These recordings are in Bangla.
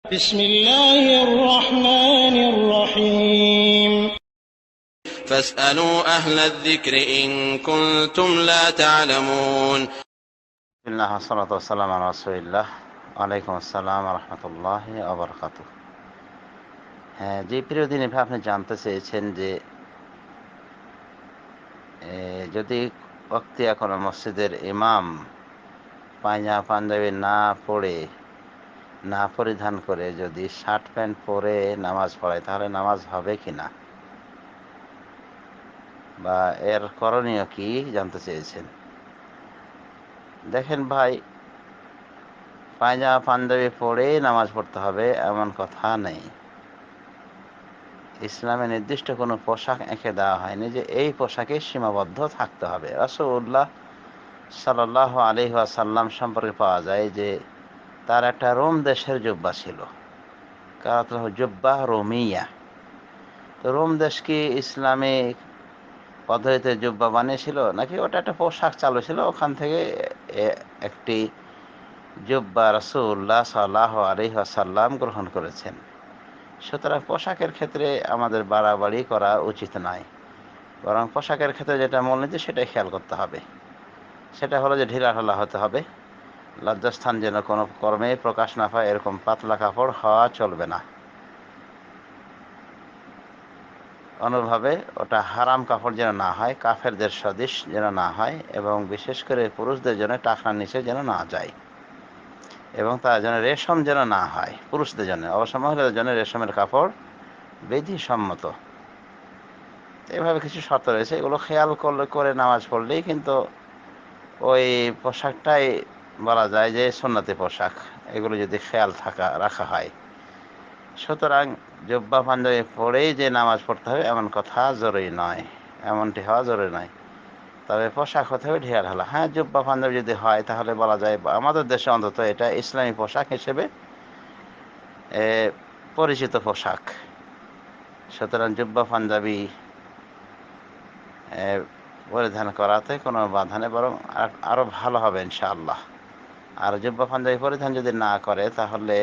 بسم الله الرحمن الرحيم فاسألوا أهل الذكر إن كنتم لا تعلمون বিসমিল্লাহ ওয়াসসালাতু ওয়াসসালামু আলা রাসূলিল্লাহ। ওয়ালাইকুম আসসালাম ওয়া রাহমাতুল্লাহি ওয়া বারাকাতুহু। হ্যাঁ, যে প্রিয় দিনী ভাই, আপনি জানতে চেয়েছেন যে যদি ওয়াক্তিয়া কোনো মসজিদের ইমাম পায়জামা পাঞ্জাবি না পরিধান করে যদি শার্ট প্যান্ট পরে নামাজ পড়ায়, তাহলে নামাজ হবে কিনা বা এর করণীয় কি জানতে চেয়েছেন। দেখেন ভাই, পায়জামা পাঞ্জাবি পরে নামাজ পড়তে হবে এমন কথা নেই। ইসলামে নির্দিষ্ট কোনো পোশাক এঁকে দেওয়া হয়নি যে এই পোশাকে সীমাবদ্ধ থাকতে হবে। রাসূলুল্লাহ সাল্লাল্লাহু আলাইহি ওয়াসাল্লাম সম্পর্কে পাওয়া যায় যে তার একটা রোম দেশের জুব্বা ছিল, কারাত জুব্বা রোমিয়া। তো রোম দেশ কি ইসলামিক পদ্ধতিতে জুব্বা বানিয়েছিল নাকি ওটা একটা পোশাক চালু ছিল? ওখান থেকে একটি জুব্বা রাসূলুল্লাহ সাল্লাল্লাহু আলাইহি ওয়াসাল্লাম গ্রহণ করেছেন। সুতরাং পোশাকের ক্ষেত্রে আমাদের বাড়াবাড়ি করা উচিত নয়, বরং পোশাকের ক্ষেত্রে যেটা মূলনীতি সেটাই খেয়াল করতে হবে। সেটা হলো যে ঢিলাঢালা হতে হবে, লজ্জাস্থান যেন কোনো কর্মে প্রকাশ না পায় এরকম পাতলা কাপড় হওয়া চলবে না। অনুভাবে ওটা হারাম কাপড় যেন না হয়, কাফেরদের সদৃশ যেন না হয়, এবং বিশেষ করে পুরুষদের জন্য টাকনার নিচে যেন না যায়, এবং তার জন্য রেশম যেন না হয়। পুরুষদের জন্য, অবশ্য মহিলাদের জন্য রেশমের কাপড় বিধিসম্মত। এভাবে কিছু শর্ত রয়েছে, এগুলো খেয়াল করে নামাজ পড়লেই কিন্তু ওই পোশাকটাই বলা যায় যে সুন্নতি পোশাক, এগুলো যদি খেয়াল রাখা হয়। সুতরাং জুব্বা পাঞ্জাবি পরেই যে নামাজ পড়তে হবে এমন কথা জরুরি নয়, এমনটি হওয়া জরুরি নয়। তবে পোশাক হতে হবে ঢিলাঢালা। হ্যাঁ, জুব্বা পাঞ্জাবি যদি হয় তাহলে বলা যায় আমাদের দেশে অন্তত এটা ইসলামী পোশাক হিসেবে পরিচিত পোশাক। সুতরাং জুব্বা পাঞ্জাবি পরিধান করাতে কোনো বাধা নেই, বরং আরও ভালো হবে ইনশাআল্লাহ। আর জুব্বা পাঞ্জাবি পরিধান যদি না করে, তাহলে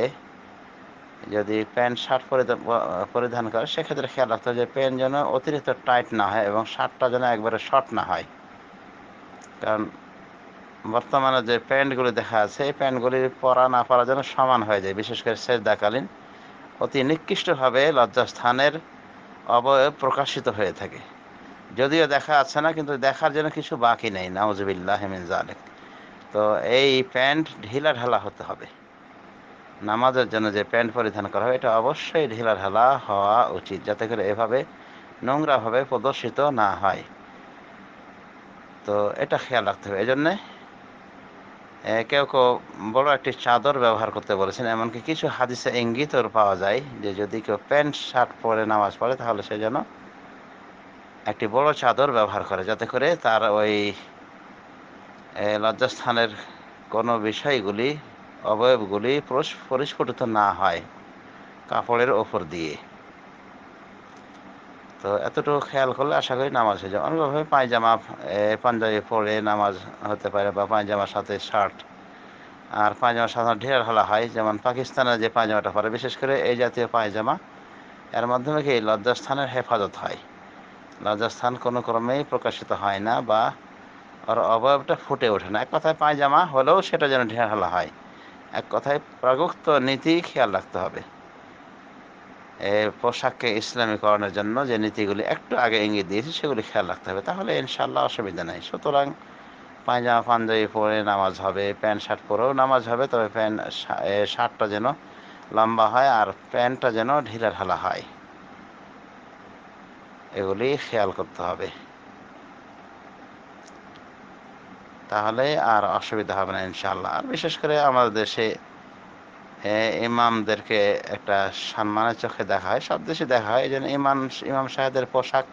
যদি প্যান্ট শার্ট পরিধান করে, সেক্ষেত্রে খেয়াল রাখতে হবে যে প্যান্ট যেন অতিরিক্ত টাইট না হয় এবং শার্টটা যেন একবারে শর্ট না হয়। কারণ বর্তমানে যে প্যান্টগুলি দেখা যাচ্ছে, এই প্যান্টগুলি পরা না পরা যেন সমান হয়ে যায়, বিশেষ করে সেজদাকালীন অতি নিকৃষ্টভাবে লজ্জাস্থানের অবয়ব প্রকাশিত হয়ে থাকে। যদিও দেখা যাচ্ছে না, কিন্তু দেখার জন্য কিছু বাকি নেই, নাউজুবিল্লাহি মিন যালিক। তো এই প্যান্ট ঢিলাঢালা হতে হবে। নামাজের জন্য যে প্যান্ট পরিধান করা হয় এটা অবশ্যই ঢিলাঢালা হওয়া উচিত, যাতে করে এভাবে নোংরাভাবে প্রদর্শিত না হয়। তো এটা খেয়াল রাখতে হবে। এই জন্যে কেউ কেউ বড় একটি চাদর ব্যবহার করতে বলেছেন, এমনকি কিছু হাদিসে ইঙ্গিতও পাওয়া যায় যে যদি কেউ প্যান্ট শার্ট পরে নামাজ পড়ে তাহলে সে যেন একটি বড় চাদর ব্যবহার করে, যাতে করে তার ওই লজ্জাস্থানের কোনো বিষয়গুলি, অবয়বগুলি পরিস্ফুটিত না হয় কাপড়ের ওপর দিয়ে। তো এতটুকু খেয়াল করলে আশা করি নামাজ হয়ে যায়। অন্যভাবে পাঞ্জাবি পরে নামাজ হতে পারে, বা পায়জামার সাথে শার্ট। আর পায়জামার সাধারণত ঢিলাঢালা হয়, যেমন পাকিস্তানের যে পায়জামাটা পরে, বিশেষ করে এই জাতীয় পায়জামা, এর মাধ্যমে কি লজ্জাস্থানের হেফাজত হয়। লজ্জাস্থান কোনো ক্রমেই প্রকাশিত হয় না বা ওর অবয়বটা ফুটে ওঠে না। এক কথায় পায়জামা হলেও সেটা যেন ঢিলাঢালা হয়। এক কথায় প্রাগুক্ত নীতি খেয়াল রাখতে হবে। পোশাককে ইসলামীকরণের জন্য যে নীতিগুলি একটু আগে ইঙ্গিত দিয়েছি সেগুলি খেয়াল রাখতে হবে, তাহলে ইনশাআল্লাহ অসুবিধা নেই। সুতরাং পায়জামা পাঞ্জাবি পরে নামাজ হবে, প্যান্ট শার্ট পরেও নামাজ হবে, তবে শার্টটা যেন লম্বা হয় আর প্যান্টটা যেন ঢিলাঢালা হয়, এগুলি খেয়াল করতে হবে। তাহলে আর অসুবিধা হবে না ইনশাআল্লাহ। আর বিশেষ করে আমাদের দেশে ইমামদেরকে একটা সম্মানের চোখে দেখা হয়, সব দেশে দেখা হয়। এই জন্য ইমাম সাহেবদের পোশাক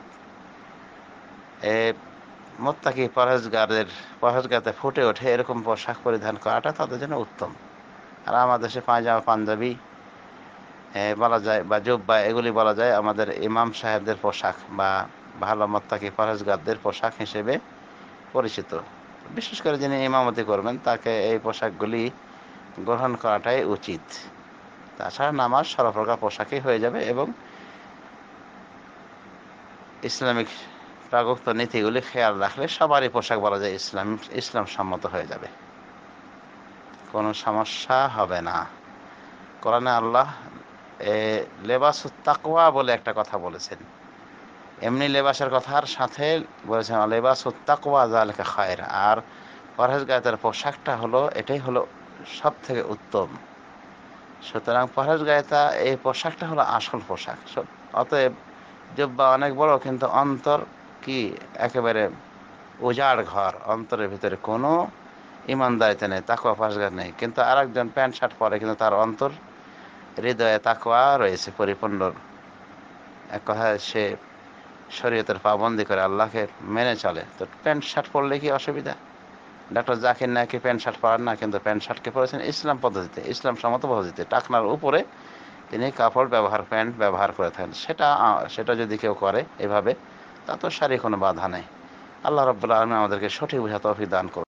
মুত্তাকি পরহেজগারদের ফুটে ওঠে এরকম পোশাক পরিধান করাটা তাদের জন্য উত্তম। আর আমাদের দেশে পায়জামা পাঞ্জাবি বলা যায় বা জুব্বা, এগুলি বলা যায় আমাদের ইমাম সাহেবদের পোশাক বা ভালো মুত্তাকি পরহেজগারদের পোশাক হিসেবে পরিচিত। বিশেষ করে যিনি ইমামতি করবেন তাকে এই পোশাকগুলি গ্রহণ করাটাই উচিত। তাছাড়া নামাজ সর্বপ্রকার পোশাকই হয়ে যাবে এবং ইসলামিক প্রাগুক্ত নীতিগুলি খেয়াল রাখলে সবারই পোশাক বলা যায় ইসলাম সম্মত হয়ে যাবে, কোনো সমস্যা হবে না। কোরআনে আল্লাহ লেবাসুত তাকওয়া বলে একটা কথা বলেছেন, এমনি লেবাসের কথার সাথে বলেছেন লেবাসুত তাকওয়া যালিকা খায়র, আর পরহেজগারিতার পোশাকটা হলো এটাই হলো সব থেকে উত্তম। সুতরাং পরহেজগারিতা এই পোশাকটা হলো আসল পোশাক। অতএব জুব্বা অনেক বড়, কিন্তু অন্তর কি একেবারে উজাড় ঘর, অন্তরের ভিতরে কোনো ইমানদারিতে নেই, তাকওয়া পরহেজগার নেই। কিন্তু আরেকজন প্যান্ট শার্ট পরে, কিন্তু তার অন্তর হৃদয়ে তাকওয়া রয়েছে পরিপূর্ণ। এক কথায় সে শরীয়তের পাবন্দি করে, আল্লাহকে মেনে চলে। তো প্যান্ট শার্ট পরলে কি অসুবিধা? ডক্টর জাকির নাকি প্যান্ট শার্ট পরেন না, কিন্তু প্যান্ট শার্টকে পরেছেন ইসলাম পদ্ধতিতে, ইসলাম সম্মত পদ্ধতিতে। টাকনার উপরে তিনি কাপড় প্যান্ট ব্যবহার করে থাকেন। সেটা যদি কেউ করে এভাবে, তা তো সারি কোনো বাধা নেই। আল্লাহ রাব্বুল আলামিন আমাদেরকে সঠিক বুঝা তৌফিক দান করুন।